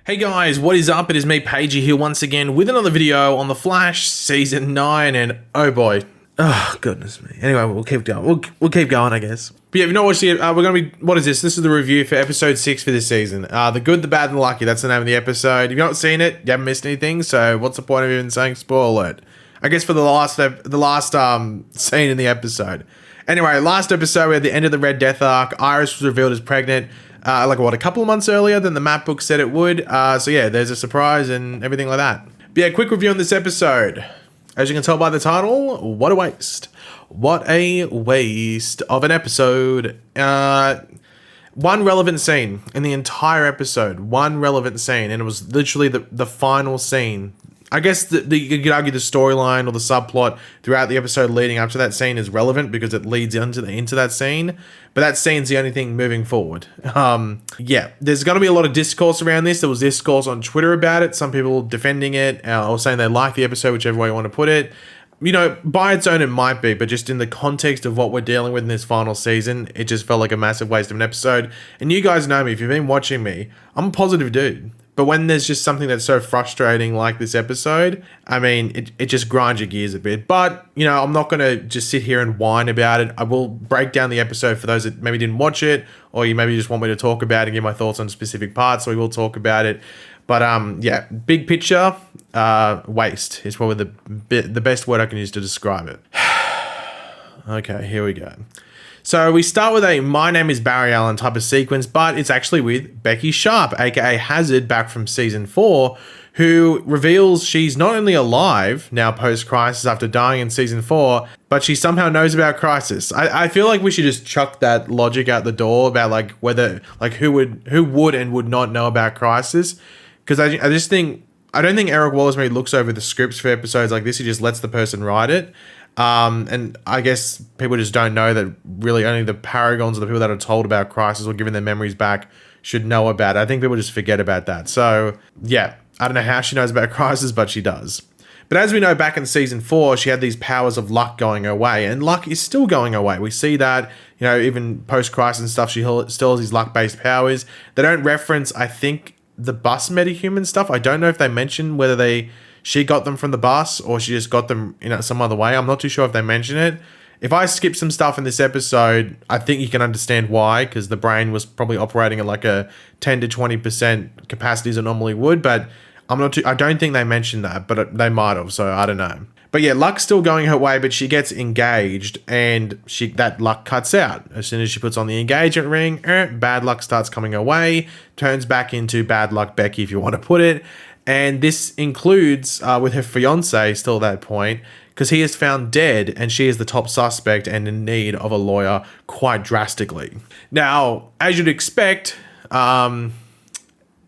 Hey guys, what is up? It is me, Pagey, here once again with another video on The Flash Season 9, and oh boy. Oh, goodness me. Anyway, we'll keep going. We'll keep going, I guess. But yeah, if you've not watched it, we're going to be... What is this? This is the review for episode 6 for this season. The Good, the Bad, and the Lucky. That's the name of the episode. If you've not seen it, you haven't missed anything, so what's the point of even saying spoiler alert? I guess for the last scene in the episode. Anyway, last episode, we had the end of the Red Death arc. Iris was revealed as pregnant. A couple of months earlier than the map book said it would. So yeah, there's a surprise and everything like that. But yeah, quick review on this episode. As you can tell by the title, what a waste. What a waste of an episode. One relevant scene in the entire episode. One relevant scene. And it was literally the final scene. I guess you could argue the storyline or the subplot throughout the episode leading up to that scene is relevant because it leads into that scene. But that scene's the only thing moving forward. Yeah, there's going to be a lot of discourse around this. There was discourse on Twitter about it. Some people defending it or saying they like the episode, whichever way you want to put it. You know, by its own it might be, but just in the context of what we're dealing with in this final season, it just felt like a massive waste of an episode. And you guys know me, if you've been watching me, I'm a positive dude. But when there's just something that's so frustrating like this episode, I mean, it just grinds your gears a bit. But, you know, I'm not going to just sit here and whine about it. I will break down the episode for those that maybe didn't watch it, or you maybe just want me to talk about it and give my thoughts on specific parts, so we will talk about it. But, yeah, big picture, waste is probably the best word I can use to describe it. Okay, here we go. So we start with a My Name is Barry Allen type of sequence, but it's actually with Becky Sharp, aka Hazard, back from season 4, who reveals she's not only alive now post-Crisis after dying in season 4, but she somehow knows about Crisis. I feel like we should just chuck that logic out the door about like whether like who would and would not know about Crisis, because I don't think Eric Wallace maybe looks over the scripts for episodes like this. He just lets the person write it. And I guess people just don't know that really only the paragons or the people that are told about Crisis or given their memories back should know about it. I think people just forget about that. So yeah, I don't know how she knows about Crisis, but she does. But as we know, back in season 4, she had these powers of luck going her way, and luck is still going her way. We see that, you know, even post-Crisis and stuff, she still has these luck-based powers. They don't reference, I think, the bus metahuman stuff. I don't know if they mention whether she got them from the bus or she just got them in some other way. I'm not too sure if they mention it. If I skip some stuff in this episode, I think you can understand why, because the brain was probably operating at like a 10 to 20% capacity as it normally would, but I don't think they mentioned that, but they might have, so I don't know. But yeah, luck's still going her way, but she gets engaged and that luck cuts out. As soon as she puts on the engagement ring, bad luck starts coming her way, turns back into bad luck Becky, if you want to put it. And this includes with her fiance still at that point, because he is found dead and she is the top suspect and in need of a lawyer quite drastically. Now, as you'd expect, going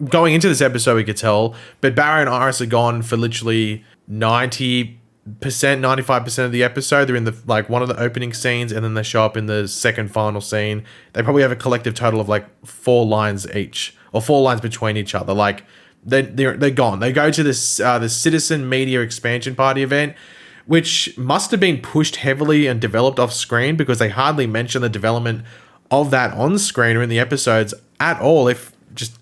into this episode we could tell, but Barry and Iris are gone for literally 90%, 95% of the episode. They're in one of the opening scenes, and then they show up in the second final scene. They probably have a collective total of like 4 lines each, or 4 lines between each other. Like, they're gone. They go to this the Citizen Media Expansion Party event, which must have been pushed heavily and developed off screen, because they hardly mention the development of that on screen or in the episodes at all. If just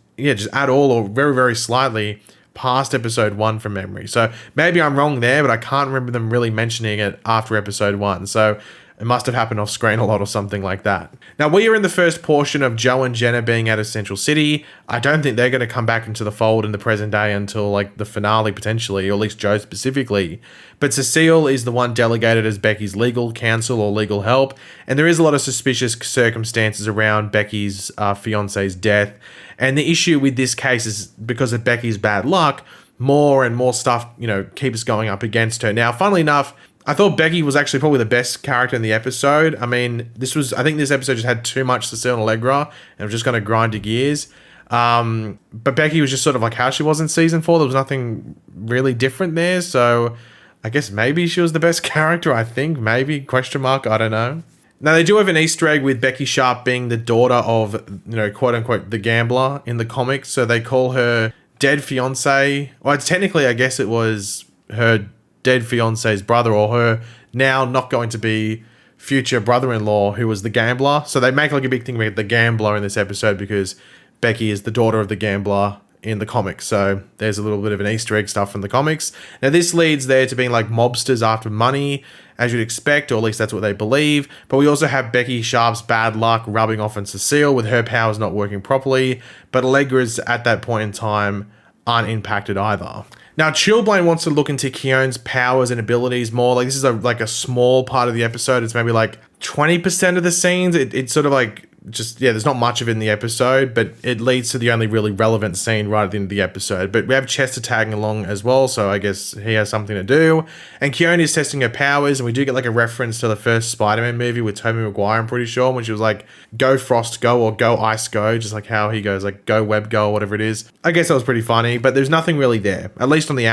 at all, or very, very slightly past episode 1 from memory. So maybe I'm wrong there, but I can't remember them really mentioning it after episode 1. So it must have happened off screen a lot or something like that. Now, we are in the first portion of Joe and Jenna being out of Central City. I don't think they're going to come back into the fold in the present day until like the finale potentially, or at least Joe specifically. But Cecile is the one delegated as Becky's legal counsel or legal help. And there is a lot of suspicious circumstances around Becky's fiance's death. And the issue with this case is because of Becky's bad luck, more and more stuff, you know, keeps going up against her. Now, funnily enough, I thought Becky was actually probably the best character in the episode. I mean, I think this episode just had too much Cecile and Allegra, and it was just going to grind your gears. But Becky was just sort of like how she was in season 4. There was nothing really different there. So I guess maybe she was the best character, I think. Maybe, ? I don't know. Now, they do have an Easter egg with Becky Sharp being the daughter of, you know, quote unquote, the gambler in the comics. So they call her dead fiance. Well, technically, I guess it was her dead fiance's brother, or her now not going to be future brother-in-law, who was the gambler. So they make like a big thing about the gambler in this episode, because Becky is the daughter of the gambler in the comics. So there's a little bit of an Easter egg stuff from the comics. Now this leads there to being like mobsters after money, as you'd expect, or at least that's what they believe. But we also have Becky Sharp's bad luck rubbing off on Cecile with her powers not working properly. But Allegra's at that point in time aren't impacted either. Now, Chilblain wants to look into Khione's powers and abilities more. Like, this is like a small part of the episode. It's maybe like 20% of the scenes. It's sort of like just, yeah, there's not much of it in the episode, but it leads to the only really relevant scene right at the end of the episode. But we have Chester tagging along as well, so I guess he has something to do. And Khione is testing her powers, and we do get like a reference to the first Spider-Man movie with Tobey Maguire, I'm pretty sure, when she was like, go Frost go, or go Ice go, just like how he goes like, go Web go, or whatever it is. I guess that was pretty funny, but there's nothing really there, at least on the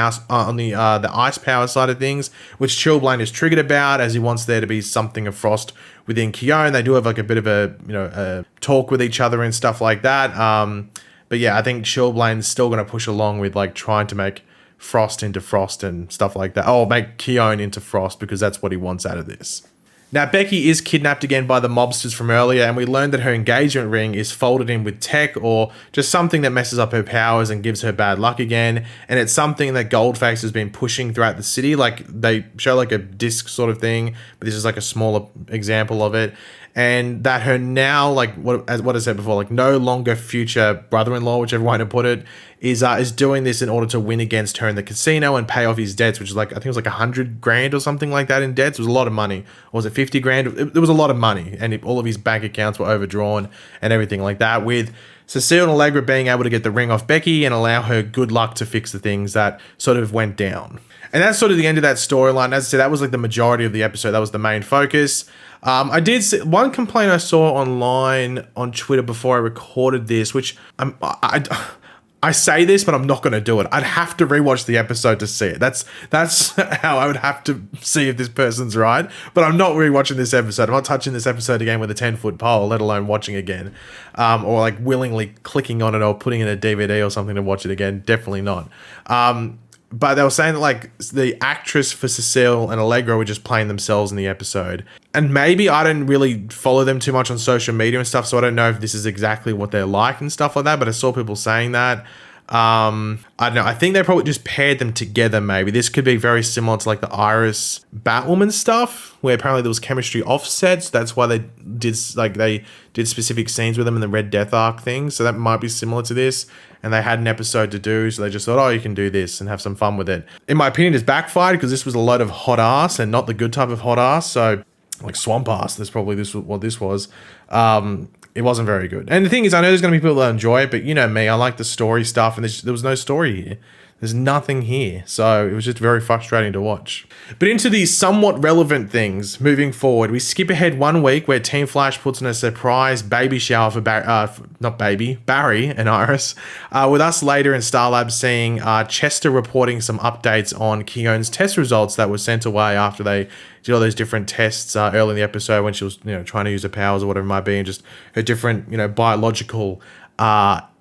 ice power side of things, which Chilblain is triggered about, as he wants there to be something of Frost within Khione. They do have like a bit of a talk with each other and stuff like that. But yeah, I think Chilblain's still going to push along with like trying to make Frost into Frost and stuff like that. Oh, make Khione into Frost, because that's what he wants out of this. Now, Becky is kidnapped again by the mobsters from earlier, and we learned that her engagement ring is folded in with tech, or just something that messes up her powers and gives her bad luck again. And it's something that Goldface has been pushing throughout the city. Like, they show like a disc sort of thing, but this is like a smaller example of it. And that her now, like what I said before, like no longer future brother-in-law, whichever way to put it, is doing this in order to win against her in the casino and pay off his debts, which is like, I think it was like 100 grand or something like that in debts. It was a lot of money. Or was it 50 grand? It was a lot of money, and all of his bank accounts were overdrawn and everything like that, with Cecile and Allegra being able to get the ring off Becky and allow her good luck to fix the things that sort of went down. And that's sort of the end of that storyline. As I said, that was like the majority of the episode. That was the main focus. I did see one complaint I saw online on Twitter before I recorded this, which I say this, but I'm not going to do it. I'd have to rewatch the episode to see it. That's how I would have to see if this person's right. But I'm not rewatching this episode. I'm not touching this episode again with a 10-foot pole, let alone watching again, or like willingly clicking on it or putting in a DVD or something to watch it again. Definitely not. But they were saying that like the actress for Cecile and Allegra were just playing themselves in the episode. And maybe I don't really follow them too much on social media and stuff, so I don't know if this is exactly what they're like and stuff like that, but I saw people saying that. I don't know. I think they probably just paired them together maybe. This could be very similar to like the Iris Batwoman stuff, where apparently there was chemistry offset, so that's why they did specific scenes with them in the Red Death arc thing. So that might be similar to this. And they had an episode to do, so they just thought, oh, you can do this and have some fun with it. In my opinion, it's backfired because this was a load of hot ass and not the good type of hot ass. So like swamp ass, that's probably what this was. It wasn't very good. And the thing is, I know there's going to be people that enjoy it, but you know me, I like the story stuff, and there was no story here. There's nothing here. So it was just very frustrating to watch. But into these somewhat relevant things moving forward, we skip ahead 1 week where Team Flash puts in a surprise baby shower for Barry and Iris, with us later in Starlab seeing Chester reporting some updates on Khione's test results that were sent away after they did all those different tests early in the episode when she was, trying to use her powers or whatever it might be, and just her different, biological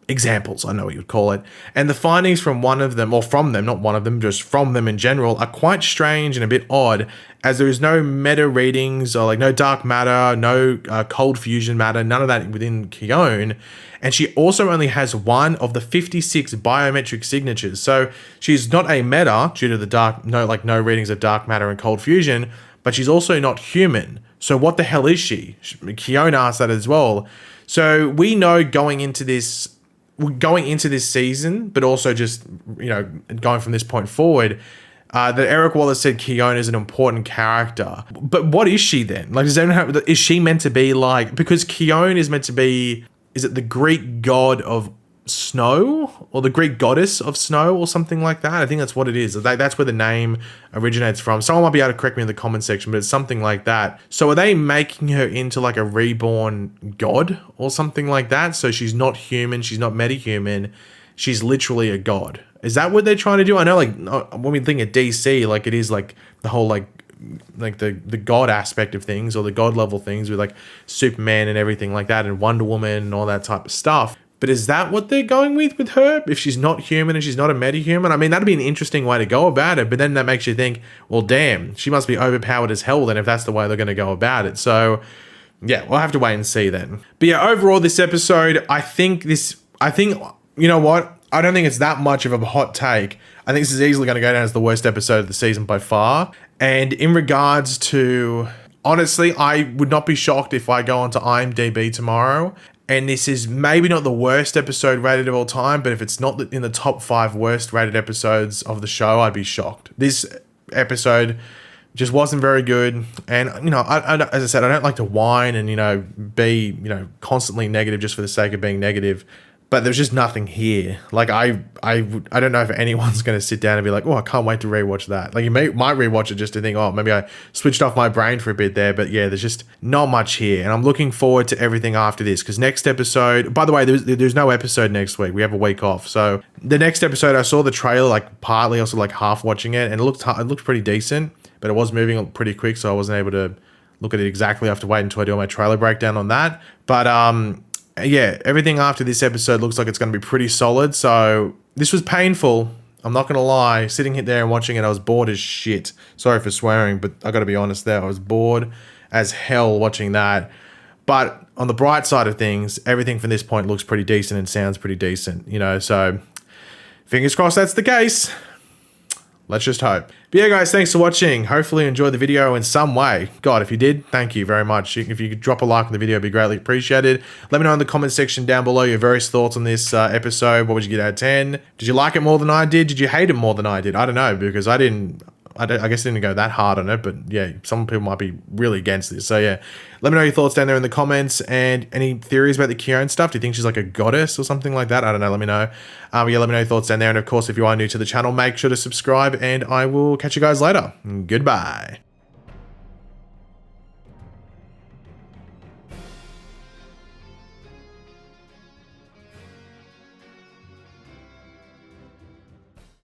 examples, I know what you would call it. And the findings from one of them, or from them, not one of them, just from them in general, are quite strange and a bit odd, as there is no meta readings or like no dark matter, no cold fusion matter, none of that within Khione. And she also only has one of the 56 biometric signatures. So she's not a meta due to the no readings of dark matter and cold fusion, but she's also not human. So what the hell is she? Khione asked that as well. So we know going into this season, but also just, going from this point forward, that Eric Wallace said Khione is an important character. But what is she then? Like, is she meant to be like, because Khione is meant to be, is it the Greek god of snow or the Greek goddess of snow or something like that? I think that's what it is. That's where the name originates from. Someone might be able to correct me in the comment section, but it's something like that. So are they making her into like a reborn god or something like that? So she's not human, she's not metahuman, she's literally a god. Is that what they're trying to do? I know, like, when we think of DC, like it is like the whole like the god aspect of things, or the god level things with like Superman and everything like that, and Wonder Woman and all that type of stuff. But is that what they're going with her? If she's not human and she's not a metahuman? I mean, that'd be an interesting way to go about it. But then that makes you think, well, damn, she must be overpowered as hell then if that's the way they're going to go about it. So, yeah, we'll have to wait and see then. But yeah, overall, this episode, I think, you know what? I don't think it's that much of a hot take. I think this is easily going to go down as the worst episode of the season by far. And in regards to, honestly, I would not be shocked if I go onto IMDb tomorrow and this is maybe not the worst episode rated of all time, but if it's not in the top 5 worst rated episodes of the show, I'd be shocked. This episode just wasn't very good. And, you know, as I said, I don't like to whine and, you know, be, you know, constantly negative just for the sake of being negative. But there's just nothing here. Like, I don't know if anyone's going to sit down and be like, oh, I can't wait to rewatch that. Like, you might rewatch it just to think, oh, maybe I switched off my brain for a bit there. But yeah, there's just not much here. And I'm looking forward to everything after this. Because next episode, by the way, there's no episode next week. We have a week off. So the next episode, I saw the trailer, like partly, also like half watching it. And it looked pretty decent. But it was moving pretty quick. So I wasn't able to look at it exactly. I have to wait until I do my trailer breakdown on that. But, yeah, everything after this episode looks like it's going to be pretty solid. So this was painful. I'm not going to lie. Sitting there and watching it, I was bored as shit. Sorry for swearing, but I got to be honest there. I was bored as hell watching that. But on the bright side of things, everything from this point looks pretty decent and sounds pretty decent, you know. So fingers crossed that's the case. Let's just hope. But yeah, guys, thanks for watching. Hopefully you enjoyed the video in some way. God, if you did, thank you very much. If you could drop a like on the video, it'd be greatly appreciated. Let me know in the comment section down below your various thoughts on this episode. What would you get out of 10? Did you like it more than I did? Did you hate it more than I did? I don't know, because I guess I didn't go that hard on it, but yeah, some people might be really against this. So yeah, let me know your thoughts down there in the comments, and any theories about the Khione stuff. Do you think she's like a goddess or something like that? I don't know. Let me know. Yeah, let me know your thoughts down there. And of course, if you are new to the channel, make sure to subscribe, and I will catch you guys later. Goodbye.